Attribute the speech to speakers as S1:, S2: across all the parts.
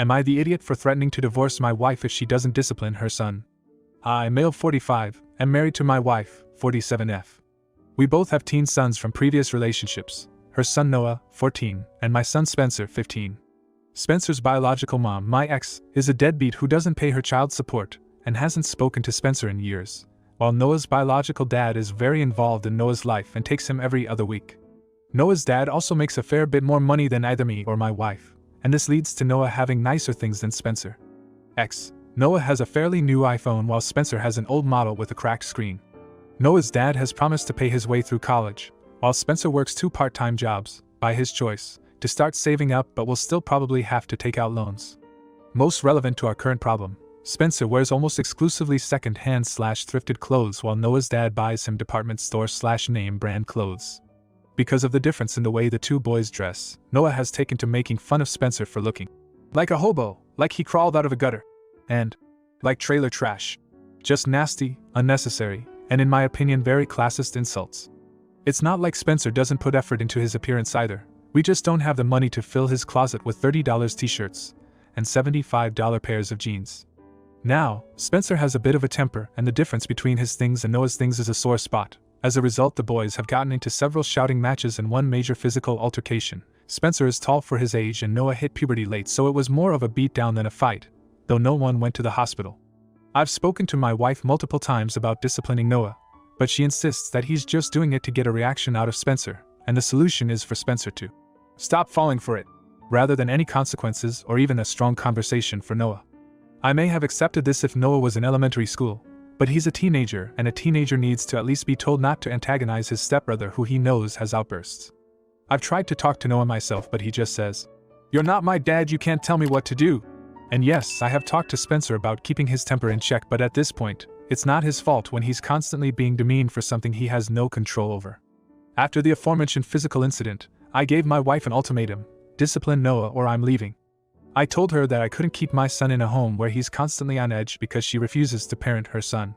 S1: Am I the idiot for threatening to divorce my wife if she doesn't discipline her son? I, male 45, am married to my wife, 47F. We both have teen sons from previous relationships, her son Noah, 14, and my son Spencer, 15. Spencer's biological mom, my ex, is a deadbeat who doesn't pay her child support and hasn't spoken to Spencer in years, while Noah's biological dad is very involved in Noah's life and takes him every other week. Noah's dad also makes a fair bit more money than either me or my wife, and this leads to Noah having nicer things than Spencer. X. Noah has a fairly new iPhone while Spencer has an old model with a cracked screen. Noah's dad has promised to pay his way through college, while Spencer works 2 part-time jobs, by his choice, to start saving up but will still probably have to take out loans. Most relevant to our current problem, Spencer wears almost exclusively second-hand/thrifted clothes while Noah's dad buys him department store/name brand clothes. Because of the difference in the way the two boys dress, Noah has taken to making fun of Spencer for looking like a hobo, like he crawled out of a gutter, and like trailer trash. Just nasty, unnecessary, and in my opinion very classist insults. It's not like Spencer doesn't put effort into his appearance either. We just don't have the money to fill his closet with $30 t-shirts and $75 pairs of jeans. Now, Spencer has a bit of a temper, and the difference between his things and Noah's things is a sore spot. As a result, the boys have gotten into several shouting matches and one major physical altercation. Spencer is tall for his age and Noah hit puberty late, so it was more of a beatdown than a fight, though no one went to the hospital. I've spoken to my wife multiple times about disciplining Noah, but she insists that he's just doing it to get a reaction out of Spencer, and the solution is for Spencer to stop falling for it, rather than any consequences or even a strong conversation for Noah. I may have accepted this if Noah was in elementary school, but he's a teenager, and a teenager needs to at least be told not to antagonize his stepbrother who he knows has outbursts. I've tried to talk to Noah myself, but he just says, "You're not my dad, you can't tell me what to do." And yes, I have talked to Spencer about keeping his temper in check, but at this point, it's not his fault when he's constantly being demeaned for something he has no control over. After the aforementioned physical incident, I gave my wife an ultimatum: discipline Noah or I'm leaving. I told her that I couldn't keep my son in a home where he's constantly on edge because she refuses to parent her son.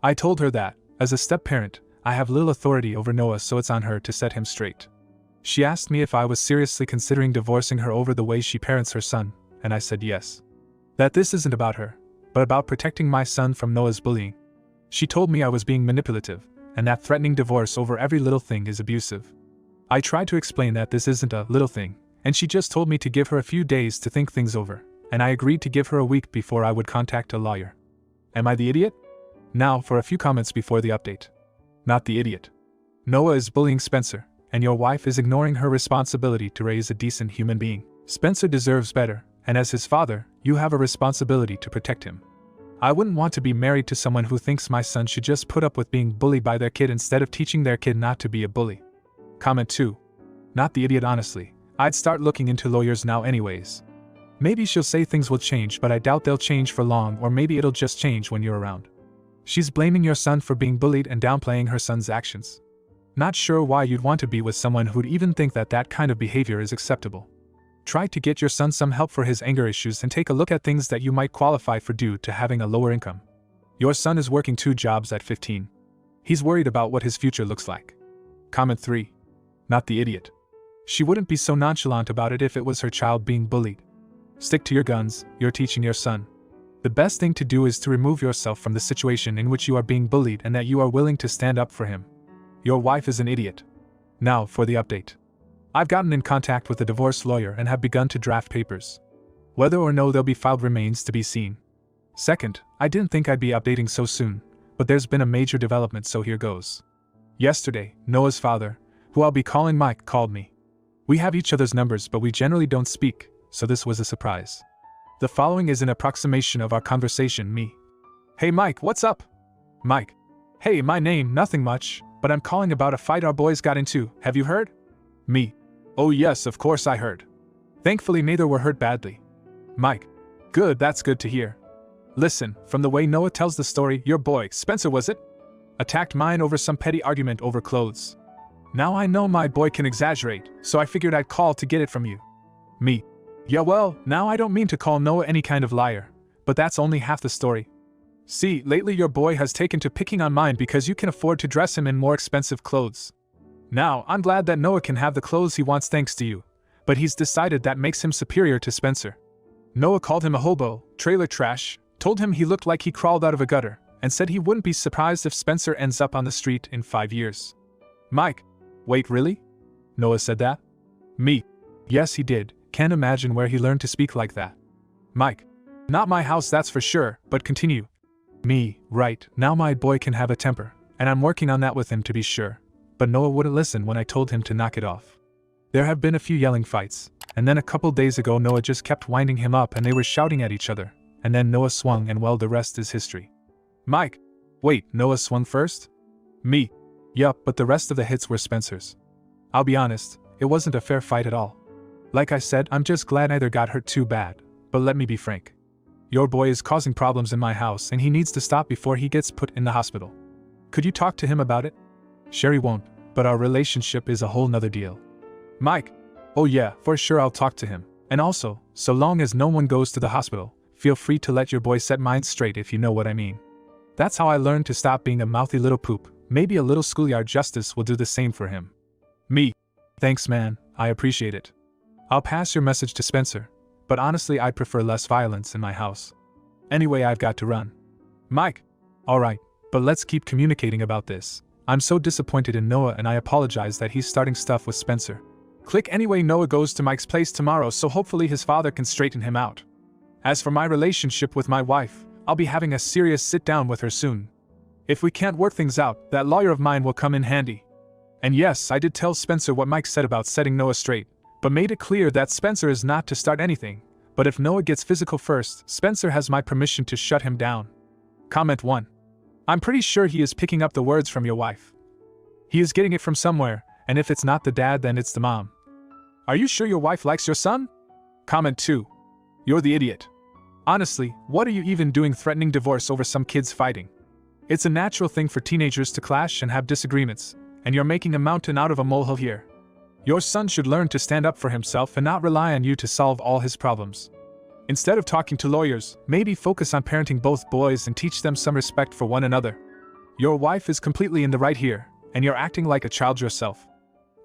S1: I told her that, as a step-parent, I have little authority over Noah, so it's on her to set him straight. She asked me if I was seriously considering divorcing her over the way she parents her son, and I said yes. That this isn't about her, but about protecting my son from Noah's bullying. She told me I was being manipulative, and that threatening divorce over every little thing is abusive. I tried to explain that this isn't a little thing, and she just told me to give her a few days to think things over, and I agreed to give her a week before I would contact a lawyer. Am I the idiot? Now for a few comments before the update. Not the idiot. Noah is bullying Spencer, and your wife is ignoring her responsibility to raise a decent human being. Spencer deserves better, and as his father, you have a responsibility to protect him. I wouldn't want to be married to someone who thinks my son should just put up with being bullied by their kid instead of teaching their kid not to be a bully. Comment 2. Not the idiot. Honestly, I'd start looking into lawyers now anyways. Maybe she'll say things will change, but I doubt they'll change for long, or maybe it'll just change when you're around. She's blaming your son for being bullied and downplaying her son's actions. Not sure why you'd want to be with someone who'd even think that that kind of behavior is acceptable. Try to get your son some help for his anger issues and take a look at things that you might qualify for due to having a lower income. Your son is working 2 jobs at 15. He's worried about what his future looks like. Comment 3. Not the idiot. She wouldn't be so nonchalant about it if it was her child being bullied. Stick to your guns, you're teaching your son. The best thing to do is to remove yourself from the situation in which you are being bullied and that you are willing to stand up for him. Your wife is an idiot. Now for the update. I've gotten in contact with a divorce lawyer and have begun to draft papers. Whether or no they'll be filed remains to be seen. Second, I didn't think I'd be updating so soon, but there's been a major development, so here goes. Yesterday, Noah's father, who I'll be calling Mike, called me. We have each other's numbers, but we generally don't speak, so this was a surprise. The following is an approximation of our conversation. Me: "Hey Mike, what's up?" Mike: "Hey, my name, nothing much, but I'm calling about a fight our boys got into, have you heard?" Me: "Oh yes, of course I heard. Thankfully neither were hurt badly." Mike: "Good, that's good to hear. Listen, from the way Noah tells the story, your boy, Spencer was it? Attacked mine over some petty argument over clothes. Now I know my boy can exaggerate, so I figured I'd call to get it from you." Me: "Yeah well, now I don't mean to call Noah any kind of liar, but that's only half the story. See, lately your boy has taken to picking on mine because you can afford to dress him in more expensive clothes. Now, I'm glad that Noah can have the clothes he wants thanks to you, but he's decided that makes him superior to Spencer. Noah called him a hobo, trailer trash, told him he looked like he crawled out of a gutter, and said he wouldn't be surprised if Spencer ends up on the street in 5 years. Mike. Wait, really? Noah said that? Me. Yes, he did. Can't imagine where he learned to speak like that. Mike. Not my house, that's for sure, but continue. Me. Right, now my boy can have a temper, and I'm working on that with him to be sure. But Noah wouldn't listen when I told him to knock it off. There have been a few yelling fights, and then a couple days ago Noah just kept winding him up and they were shouting at each other, and then Noah swung and well, the rest is history. Mike. Wait, Noah swung first? Me. Yup, but the rest of the hits were Spencer's. I'll be honest, it wasn't a fair fight at all. Like I said, I'm just glad neither got hurt too bad, but let me be frank. Your boy is causing problems in my house and he needs to stop before he gets put in the hospital. Could you talk to him about it? Sherry won't, but our relationship is a whole nother deal. Mike. Oh yeah, for sure I'll talk to him. And also, so long as no one goes to the hospital, feel free to let your boy set mine straight if you know what I mean. That's how I learned to stop being a mouthy little poop. Maybe a little schoolyard justice will do the same for him. Me. Thanks man, I appreciate it. I'll pass your message to Spencer, but honestly I'd prefer less violence in my house. Anyway, I've got to run. Mike. Alright, but let's keep communicating about this. I'm so disappointed in Noah and I apologize that he's starting stuff with Spencer. Click anyway. Noah goes to Mike's place tomorrow, so hopefully his father can straighten him out. As for my relationship with my wife, I'll be having a serious sit down with her soon. If we can't work things out, that lawyer of mine will come in handy. And yes, I did tell Spencer what Mike said about setting Noah straight, but made it clear that Spencer is not to start anything. But if Noah gets physical first, Spencer has my permission to shut him down. Comment 1. I'm pretty sure he is picking up the words from your wife. He is getting it from somewhere, and if it's not the dad, then it's the mom. Are you sure your wife likes your son? Comment 2. You're the idiot. Honestly, what are you even doing threatening divorce over some kids fighting? It's a natural thing for teenagers to clash and have disagreements, and you're making a mountain out of a molehill here. Your son should learn to stand up for himself and not rely on you to solve all his problems. Instead of talking to lawyers, maybe focus on parenting both boys and teach them some respect for one another. Your wife is completely in the right here, and you're acting like a child yourself.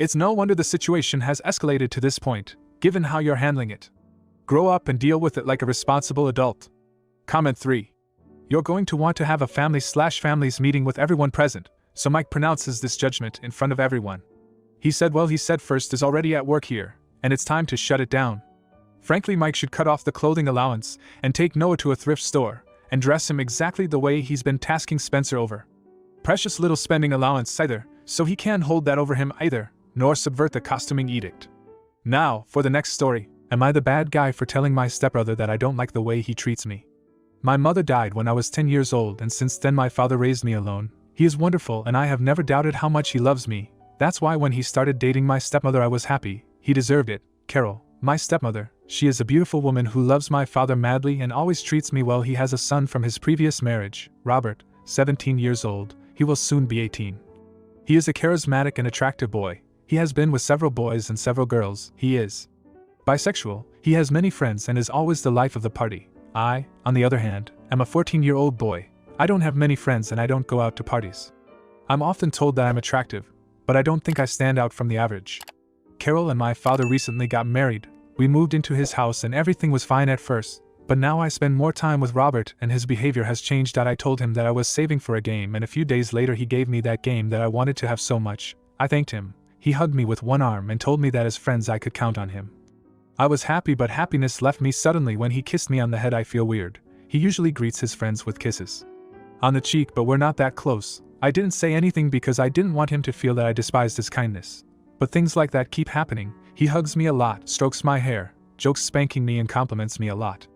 S1: It's no wonder the situation has escalated to this point, given how you're handling it. Grow up and deal with it like a responsible adult. Comment 3. You're going to want to have a families meeting with everyone present, so Mike pronounces this judgment in front of everyone. He said first is already at work here, and it's time to shut it down. Frankly, Mike should cut off the clothing allowance and take Noah to a thrift store and dress him exactly the way he's been tasking Spencer over. Precious little spending allowance either, so he can't hold that over him either, nor subvert the costuming edict. Now, for the next story. Am I the bad guy for telling my stepbrother that I don't like the way he treats me? My mother died when I was 10 years old, and since then my father raised me alone. He is wonderful and I have never doubted how much he loves me. That's why when he started dating my stepmother I was happy. He deserved it. Carol, my stepmother, she is a beautiful woman who loves my father madly and always treats me well. He has a son from his previous marriage, Robert, 17 years old. He will soon be 18. He is a charismatic and attractive boy. He has been with several boys and several girls. He is bisexual. He has many friends and is always the life of the party. I, on the other hand, am a 14-year-old boy. I don't have many friends and I don't go out to parties. I'm often told that I'm attractive, but I don't think I stand out from the average. Carol and my father recently got married. We moved into his house and everything was fine at first, but now I spend more time with Robert and his behavior has changed. I told him that I was saving for a game and a few days later he gave me that game that I wanted to have so much. I thanked him. He hugged me with one arm and told me that as friends I could count on him. I was happy, but happiness left me suddenly when he kissed me on the head. I feel weird. He usually greets his friends with kisses on the cheek, but we're not that close. I didn't say anything because I didn't want him to feel that I despised his kindness. But things like that keep happening. He hugs me a lot, strokes my hair, jokes spanking me and compliments me a lot.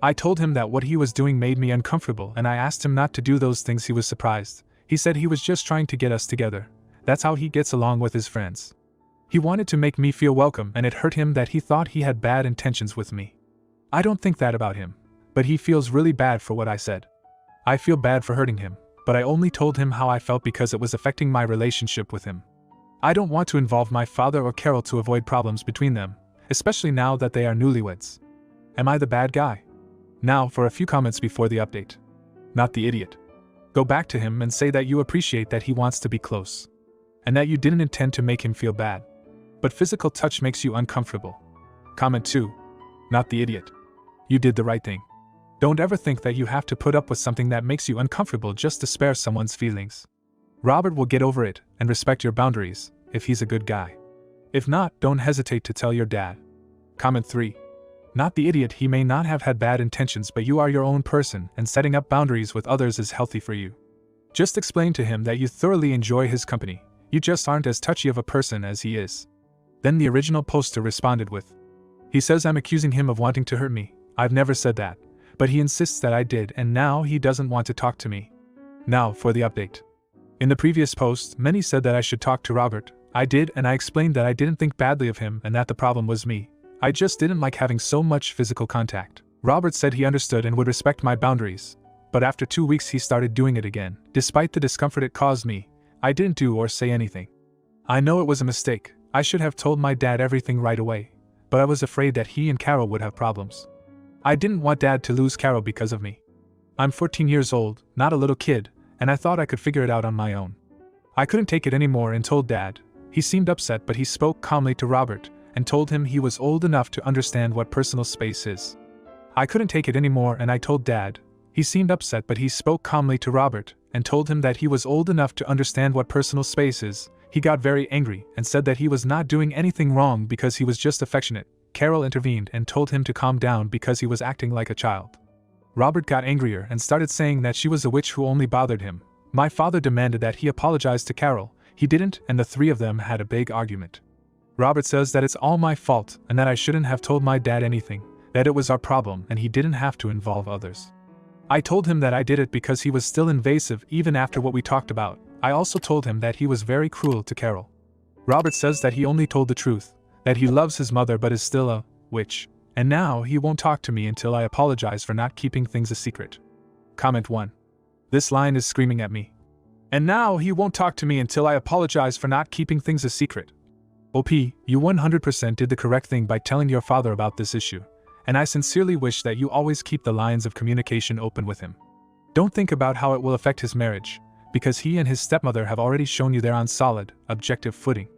S1: I told him that what he was doing made me uncomfortable and I asked him not to do those things. He was surprised. He said he was just trying to get us together. That's how he gets along with his friends. He wanted to make me feel welcome and it hurt him that he thought he had bad intentions with me. I don't think that about him, but he feels really bad for what I said. I feel bad for hurting him, but I only told him how I felt because it was affecting my relationship with him. I don't want to involve my father or Carol to avoid problems between them, especially now that they are newlyweds. Am I the bad guy? Now for a few comments before the update. Not the idiot. Go back to him and say that you appreciate that he wants to be close, and that you didn't intend to make him feel bad. But physical touch makes you uncomfortable. Comment 2. Not the idiot. You did the right thing. Don't ever think that you have to put up with something that makes you uncomfortable just to spare someone's feelings. Robert will get over it and respect your boundaries if he's a good guy. If not, don't hesitate to tell your dad. Comment 3. Not the idiot. He may not have had bad intentions, but you are your own person, and setting up boundaries with others is healthy for you. Just explain to him that you thoroughly enjoy his company, you just aren't as touchy of a person as he is. Then the original poster responded with, he says I'm accusing him of wanting to hurt me. I've never said that, but he insists that I did, and now he doesn't want to talk to me. Now for the update. In the previous post, many said that I should talk to Robert. I did, and I explained that I didn't think badly of him and that the problem was me. I just didn't like having so much physical contact. Robert said he understood and would respect my boundaries. But after 2 weeks he started doing it again. Despite the discomfort it caused me, I didn't do or say anything. I know it was a mistake. I should have told my dad everything right away. But I was afraid that he and Carol would have problems. I didn't want Dad to lose Carol because of me. I'm 14 years old, not a little kid, and I thought I could figure it out on my own. I couldn't take it anymore and told Dad. He seemed upset, but he spoke calmly to Robert and told him he was old enough to understand what personal space is. I couldn't take it anymore and I told Dad. He seemed upset, but he spoke calmly to Robert and told him that he was old enough to understand what personal space is. He got very angry and said that he was not doing anything wrong because he was just affectionate. Carol intervened and told him to calm down because he was acting like a child. Robert got angrier and started saying that she was a witch who only bothered him. My father demanded that he apologize to Carol. He didn't, and the three of them had a big argument. Robert says that it's all my fault and that I shouldn't have told my dad anything, that it was our problem and he didn't have to involve others. I told him that I did it because he was still invasive even after what we talked about. I also told him that he was very cruel to Carol. Robert says that he only told the truth, that he loves his mother but is still a witch, and now he won't talk to me until I apologize for not keeping things a secret. Comment 1. This line is screaming at me. And now he won't talk to me until I apologize for not keeping things a secret. OP, you 100% did the correct thing by telling your father about this issue, and I sincerely wish that you always keep the lines of communication open with him. Don't think about how it will affect his marriage, because he and his stepmother have already shown you they're on solid, objective footing.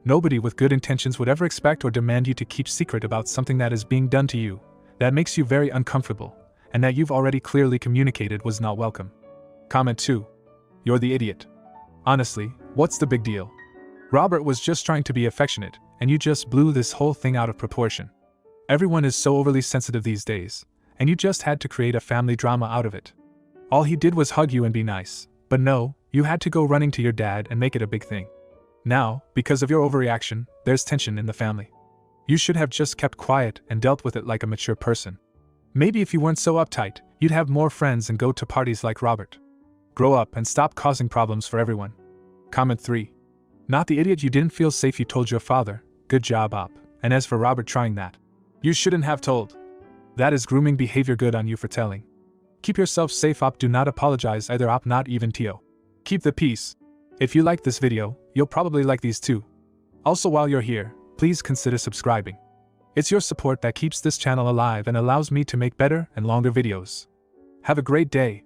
S1: Nobody with good intentions would ever expect or demand you to keep secret about something that is being done to you, that makes you very uncomfortable, and that you've already clearly communicated was not welcome. Comment 2. You're the idiot. Honestly, what's the big deal? Robert was just trying to be affectionate, and you just blew this whole thing out of proportion. Everyone is so overly sensitive these days, and you just had to create a family drama out of it. All he did was hug you and be nice, but no, you had to go running to your dad and make it a big thing. Now, because of your overreaction, there's tension in the family. You should have just kept quiet and dealt with it like a mature person. Maybe if you weren't so uptight, you'd have more friends and go to parties like Robert. Grow up and stop causing problems for everyone. Comment 3. Not the idiot. You didn't feel safe. You told your father. Good job, Op. And as for Robert trying that, you shouldn't have told. That is grooming behavior. Good on you for telling. Keep yourself safe, Op. Do not apologize either, Op. Not even Tio. Keep the peace. If you liked this video, you'll probably like these too. Also, while you're here, please consider subscribing. It's your support that keeps this channel alive and allows me to make better and longer videos. Have a great day.